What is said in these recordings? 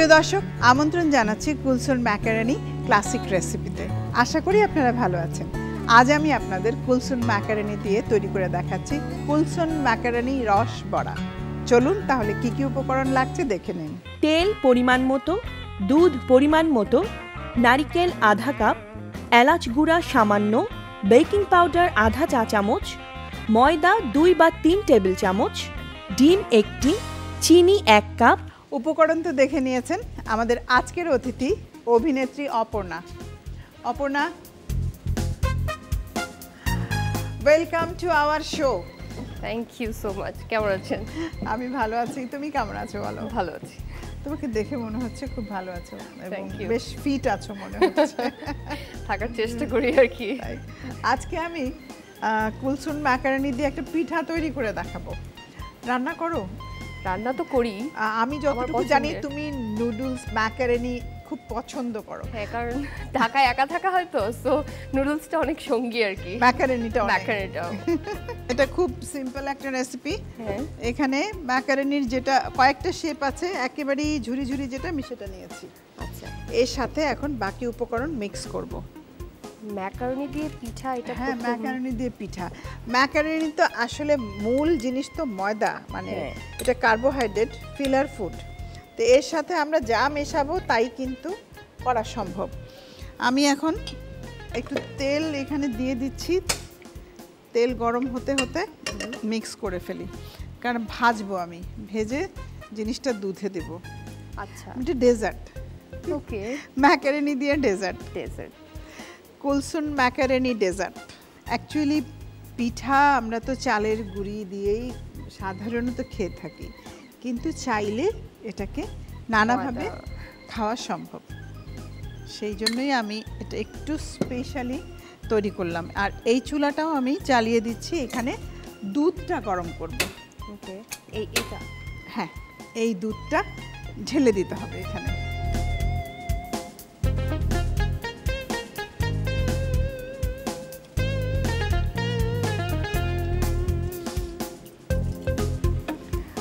প্রিয় দর্শক, আমন্ত্রণ জানাচ্ছি কুলসন ম্যাকারনি ক্লাসিক রেসিপিতে। আশা করি আপনারা ভালো আছেন। আজ আমি আপনাদের কুলসন ম্যাকারনি দিয়ে তৈরি করে দেখাচ্ছি কুলসন ম্যাকারনি রস বড়া। চলুন তাহলে কি কি উপকরণ লাগছে দেখে নিন। তেল পরিমাণ মতো, দুধ পরিমাণ মতো, নারিকেল আধা কাপ, এলাচ গুঁড়া সামান্য, বেকিং পাউডার আধা চা চামচ, ময়দা 2 বা 3 টেবিল চামচ, ডিম 1টি, চিনি 1 কাপ। উপকরণ তো দেখে নিয়েছেন। আমাদের আজকের অতিথি অভিনেত্রী Aparna. Aparna, welcome to our show. Thank you so much. কেমন আছেন? আমি ভালো আছি, তুমি কেমন আছো বলো? ভালো আছি। তোমাকে দেখে মনে হচ্ছে খুব ভালো আছো এবং Thank you. বেশ ফিট আছো মনে হচ্ছে। থাকার চেষ্টা করি আর কি। আজকে আমি কুলসন ম্যাকারনি দিয়ে একটা পিঠা তৈরি করে দেখাবো। রান্না করো? রান্না তো করি। আমি যতটুকু জানি পছন্দের। তুমি নুডলস ম্যাকারনি খুব পছন্দ করো। হ্যাঁ, কারণ ঢাকায় একা থাকা হয় তো, সো নুডলসটা অনেক সঙ্গী আর কি। ম্যাকারনিটা ম্যাকারনিটাও। এটা খুব সিম্পল একটা রেসিপি। হ্যাঁ। এখানে ম্যাকারনির যেটা কয়েকটা শেপ আছে, একেবারেই ঝুরি ঝুরি যেটা আমি সেটা নিয়েছি। আচ্ছা, এর সাথে এখন বাকি উপকরণ মিক্স করব। ম্যাকারনি দিয়ে পিঠা, এটা হ্যাঁ, প্রথম। ম্যাকারনি দিয়ে পিঠা। ম্যাকারনি তো আসলে মূল জিনিস তো ময়দা, মানে হ্যাঁ। এটা কার্বোহাইড্রেট ফিলার ফুড। তো এর সাথে আমরা যা মেশাবো তাই কিন্তু করা সম্ভব। আমি এখন একটু তেল এখানে দিয়ে দিচ্ছি। তেল গরম হতে হতে মিক্স করে ফেলি, কারণ ভাজবো আমি। ভেজে জিনিসটা দুধে দেব। আচ্ছা, এটা ডেজার্ট, ওকে। ম্যাকারনি দিয়ে ডেজার্ট। ডেজার্ট। কুলসন ম্যাকারনি ডেজার্ট। অ্যাকচুয়ালি পিঠা আমরা তো চালের গুঁড়ি দিয়েই সাধারণত খেয়ে থাকি, কিন্তু চাইলে এটাকে নানাভাবে খাওয়া সম্ভব। সেই জন্যই আমি এটা একটু স্পেশালি তৈরি করলাম। আর এই চুলাটাও আমি জ্বালিয়ে দিচ্ছি। এখানে দুধটা গরম করব। ওকে, এটা। হ্যাঁ, এই দুধটা ঢেলে দিতে হবে এখানে।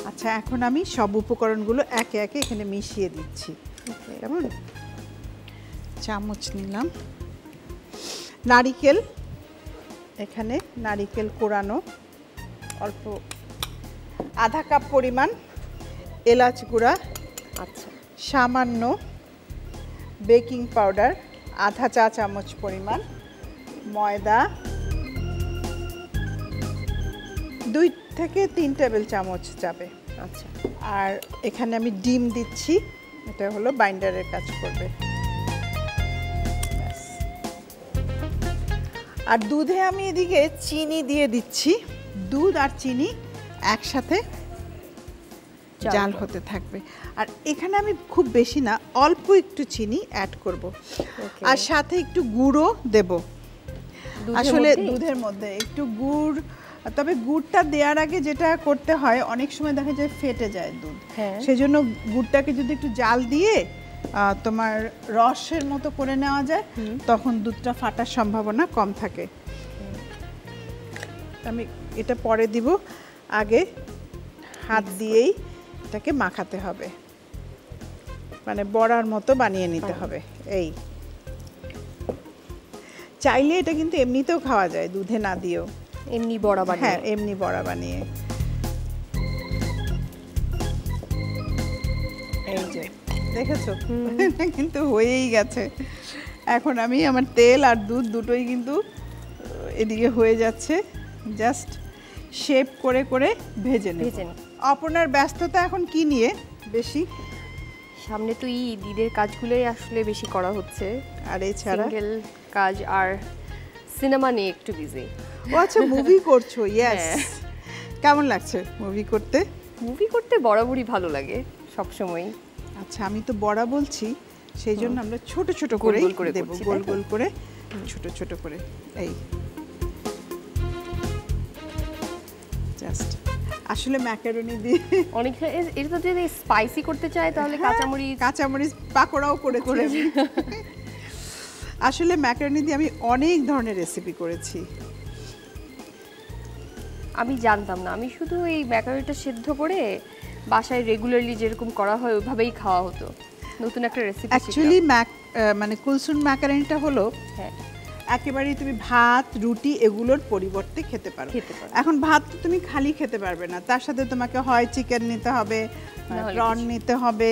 আচ্ছা, এখন আমি সব উপকরণগুলো একে একে এখানে মিশিয়ে দিচ্ছি। কেমন? চামচ নিলাম। নারিকেল, এখানে নারিকেল কোরানো অল্প আধা কাপ পরিমাণ, এলাচ গুঁড়া আচ্ছা, সামান্য, বেকিং পাউডার আধা চা চামচ পরিমাণ, ময়দা 2 থেকে 3 টেবিল চামচ যাবে। আচ্ছা। আর এখানে আমি ডিম দিচ্ছি, এটা হলো বাইন্ডারের কাজ করবে। ব্যাস। আর দুধে আমি এদিকে চিনি দিয়ে দিচ্ছি। দুধ আর চিনি একসাথে জাল হতে থাকবে। আর এখানে আমি খুব বেশি না, অল্প একটু চিনি অ্যাড করব। আর সাথে একটু গুঁড়ো দেব। আসলে দুধের মধ্যে একটু গুড়, তবে গুড়টা দেওয়ার আগে যেটা করতে হয়, অনেক সময় দেখা যায় ফেটে যায় দুধ। সেই জন্য গুড়টাকে যদি একটু জাল দিয়ে তোমার রসের মতো করে নেওয়া যায়, তখন দুধটা ফাটার সম্ভাবনা কম থাকে। আমি এটা পরে দিব, আগে হাত দিয়েই এটাকে মাখাতে হবে, মানে বড়ার মতো বানিয়ে নিতে হবে। এই চাইলে এটা কিন্তু এমনিতেও খাওয়া যায়, দুধে না দিয়েও। এমনি বড়া বানিয়ে? হ্যাঁ, এমনি বড়া বানিয়ে। এই যে দেখেছো, কিন্তু হয়েই গেছে। এখন আমি আমার তেল আর দুধ দুটোই কিন্তু এদিকে হয়ে যাচ্ছে। জাস্ট শেপ করে করে ভেজে নেব। আপনার ব্যস্ততা এখন কি নিয়ে বেশি? সামনে তো ঈদের কাজগুলোই আসলে বেশি করা হচ্ছে। আর এছাড়া সিঙ্গেল কাজ আর সিনেমা নিয়ে একটু বিজি। ও আচ্ছা, মুভি করছো? ইয়েস। কেমন লাগছে মুভি করতে? মুভি করতে বরাবরই ভালো লাগে, সব সময়। আচ্ছা, আমি তো বড়া বলছি, সেই জন্য আমরা ছোট ছোট করে দেব, গোল গোল করে, ছোট ছোট করে। এই জাস্ট আসলে ম্যাকারনি দিয়ে অনেক, এটা যদি স্পাইসি করতে চায় তাহলে কাঁচামরিচ পাকোড়াও করেছি। আসলে ম্যাকারনি দিয়ে আমি অনেক ধরনের রেসিপি করেছি। আমি জানতাম না, আমি শুধু এই ম্যাকারনিটা সেদ্ধ করে বাসায় রেগুলারলি যেরকম করা হয় ওইভাবেই খাওয়া হতো। নতুন একটা রেসিপি অ্যাকচুয়ালি মানে কুলসুন ম্যাকারনিটা হলো হ্যাঁ একেবারেই তুমি ভাত রুটি এগুলোর পরিবর্তে খেতে পারো। এখন ভাত তো তুমি খালি খেতে পারবে না, তার সাথে তোমাকে হয় চিকেন নিতে হবে, প্রন নিতে হবে,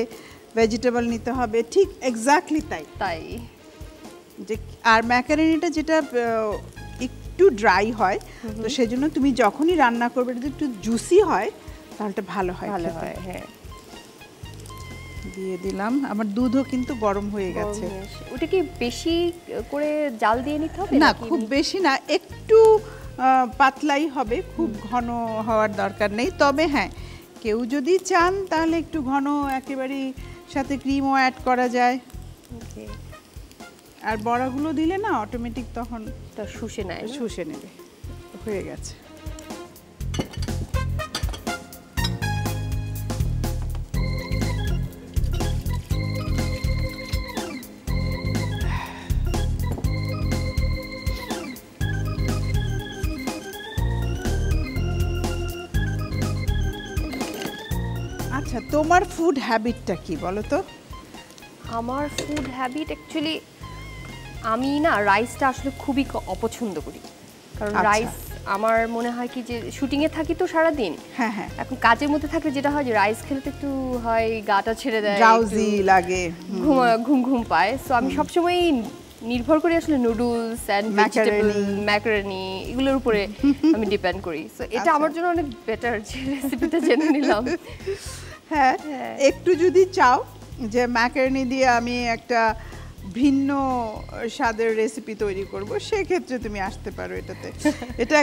ভেজিটেবল নিতে হবে, ঠিক এক্স্যাক্টলি তাই যে। আর ম্যাকারনিটা যেটা একটু ড্রাই হয়, তো সেজন্য তুমি যখনই রান্না করবে যদি একটু জুসি হয় তাহলে ভালো হয়। হ্যাঁ দিয়ে দিলাম, আমার দুধও কিন্তু গরম হয়ে গেছে। ওটা কি বেশি করে জাল দিয়ে নিতে হবে? না, খুব বেশি না, একটু পাতলাই হবে, খুব ঘন হওয়ার দরকার নেই। তবে হ্যাঁ, কেউ যদি চান তাহলে একটু ঘন একেবারেই সাথে ক্রিমও অ্যাড করা যায়। আর বড়াগুলো দিলে না অটোমেটিক তখন শুষে নেবে। হয়ে গেছে। আচ্ছা, তোমার ফুড হ্যাবিটটা কি বলো তো? আমার ফুড হ্যাবিট অ্যাকচুয়ালি আমি না রাইসটা আসলে খুবই অপছন্দ করি, কারণ রাইস আমার মনে হয় কি যে শুটিংয়ে থাকি তো সারাদিন, হ্যাঁ হ্যাঁ, এখন কাজের মধ্যে থাকলে যেটা হয় যে রাইস খেলে তো একটু হয় গাটা ছেড়ে দেয়, ড্রাউজি লাগে, ঘুম ঘুম পায়। সো আমি সবসময় নির্ভর করি আসলে নুডলস অ্যান্ড ভেজিটেবল ম্যাকারনি এগুলোর উপরে আমি ডিপেন্ড করি। সো এটা আমার জন্য অনেক বেটার যে রেসিপিটা জেনে নিলাম। হ্যাঁ, একটু যদি চাও যে ম্যাকারনি দিয়ে আমি একটা ভিন্ন স্বাদের রেসিপি তৈরি করব, সেক্ষেত্রে তুমি আসতে পারো এটাতে। এটা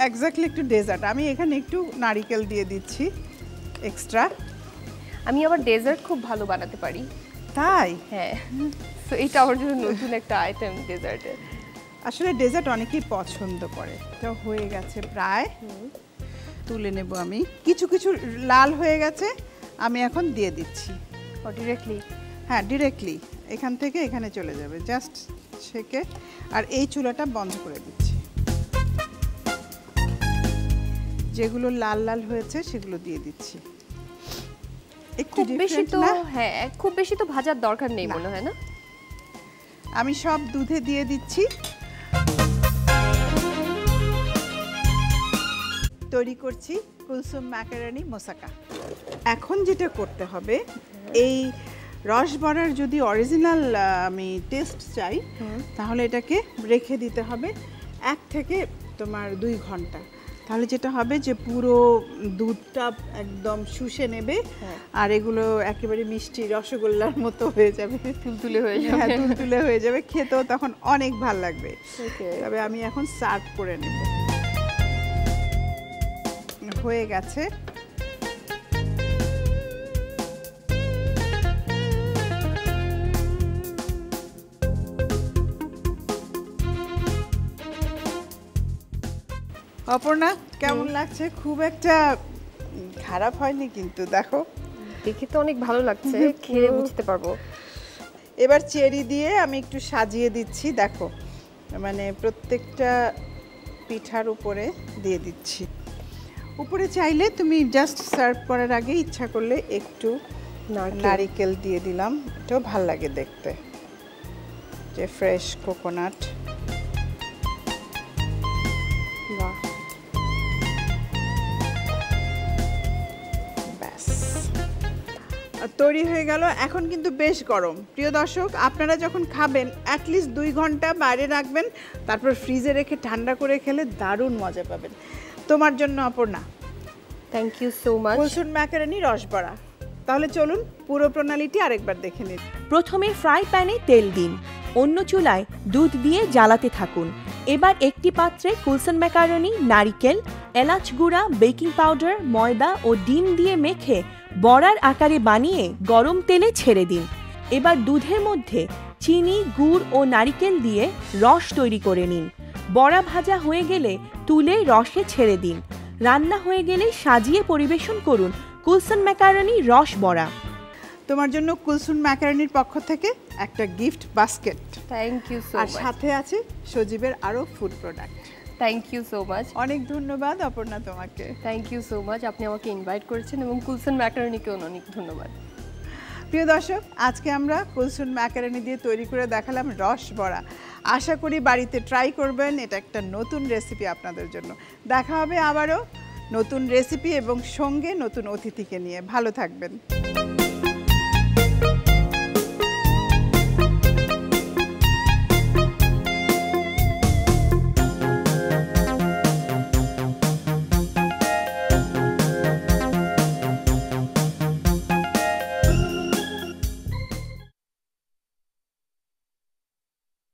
এক্স্যাক্টলি একটু ডেজার্ট। আমি এখানে একটু নারিকেল দিয়ে দিচ্ছি এক্সট্রা। আমি আবার ডেজার্ট খুব ভালো বানাতে পারি। তাই? হ্যাঁ, তো এটা আমার জন্য নতুন একটা আইটেম ডেজার্টের। আসলে ডেজার্ট অনেকেই পছন্দ করে। এটা হয়ে গেছে প্রায়, তুলে নেব আমি। কিছু কিছু লাল হয়ে গেছে, আমি এখন দিয়ে দিচ্ছি। ডিরেক্টলি? হ্যাঁ, ডিরেক্টলি এখান থেকে এখানে চলে যাবে, জাস্ট ছেঁকে। আর এই চুলাটা বন্ধ করে দিচ্ছি। যেগুলো লাল লাল হয়েছে সেগুলো দিয়ে দিচ্ছি। খুব বেশি তো হ্যাঁ, খুব বেশি তো ভাজার দরকার নেই মনে হয় না? আমি সব দুধে দিয়ে দিচ্ছি। তৈরি করছি কুলসুম ম্যাকারনি মোসাকা। এখন যেটা করতে হবে, এই রসবড়ার যদি অরিজিনাল আমি টেস্ট চাই তাহলে এটাকে রেখে দিতে হবে 1 থেকে তোমার 2 ঘন্টা। তাহলে যেটা হবে যে পুরো দুধটা একদম শুষে নেবে, আর এগুলো একেবারে মিষ্টি রসগোল্লার মতো হয়ে যাবে, তুলতুলে হয়ে যাবে। হ্যাঁ, তুলতুলে হয়ে যাবে, খেতেও তখন অনেক ভালো লাগবে। তবে আমি এখন সার্ভ করে নেব। হয়ে গেছে। অপর্ণা, কেমন লাগছে? খুব একটা খারাপ হয়নি কিন্তু, দেখো দেখে তো অনেক ভালো লাগছে, খেয়ে বুঝতে পারবো। এবার চেরি দিয়ে আমি একটু সাজিয়ে দিচ্ছি, দেখো মানে প্রত্যেকটা পিঠার উপরে দিয়ে দিচ্ছি। উপরে চাইলে তুমি জাস্ট সার্ভ করার আগে ইচ্ছা করলে একটু নারিকেল দিয়ে দিলাম, এটাও ভাল লাগে দেখতে, যে ফ্রেশ কোকোনাট। বাহ, ব্যাস তৈরি হয়ে গেল। এখন কিন্তু বেশ গরম। প্রিয় দর্শক, আপনারা যখন খাবেন অ্যাটলিস্ট 2 ঘন্টা বাইরে রাখবেন, তারপর ফ্রিজে রেখে ঠান্ডা করে খেলে দারুণ মজা পাবেন। তোমার জন্য Aparna. Thank you so much. Kulsum macaroni রসবড়া। তাহলে চলুন পুরো প্রণালীটি আরেকবার দেখে নিন। প্রথমে ফ্রাই প্যানে তেল দিন, অন্য চুলায় দুধ দিয়ে জ্বালাতে থাকুন। এবার একটি পাত্রে কুলসুম ম্যাকারনি, নারিকেল, এলাচ গুঁড়া, বেকিং পাউডার, ময়দা ও ডিম দিয়ে মেখে বড়ার আকারে বানিয়ে গরম তেলে ছেড়ে দিন। এবার দুধের মধ্যে চিনি, গুড় ও নারিকেল দিয়ে রস তৈরি করে নিন। বড়া ভাজা হয়ে গেলে তুলে রসে ছেড়ে দিন। রান্না হয়ে গেলে সাজিয়ে পরিবেশন করুন কুলসুম ম্যাকারনি রস বড়া। তোমার জন্য কুলসুম ম্যাকারনির পক্ষ থেকে একটা gift basket. Thank you so আর মাচ। সাথে আছে সজীবের আরো food product. Thank you so much. অনেক ধন্যবাদ অপর্ণা তোমাকে। থ্যাংক ইউ সো মাচ, আপনি আমাকে ইনভাইট করেছেন, এবং কুলসুম ম্যাকারনিকেও অনেক ধন্যবাদ। প্রিয় দর্শক, আজকে আমরা কুলসুম ম্যাকারনি দিয়ে তৈরি করে দেখালাম রস বড়া। আশা করি বাড়িতে ট্রাই করবেন, এটা একটা নতুন রেসিপি আপনাদের জন্য। দেখা হবে আবারও নতুন রেসিপি এবং সঙ্গে নতুন অতিথিকে নিয়ে। ভালো থাকবেন।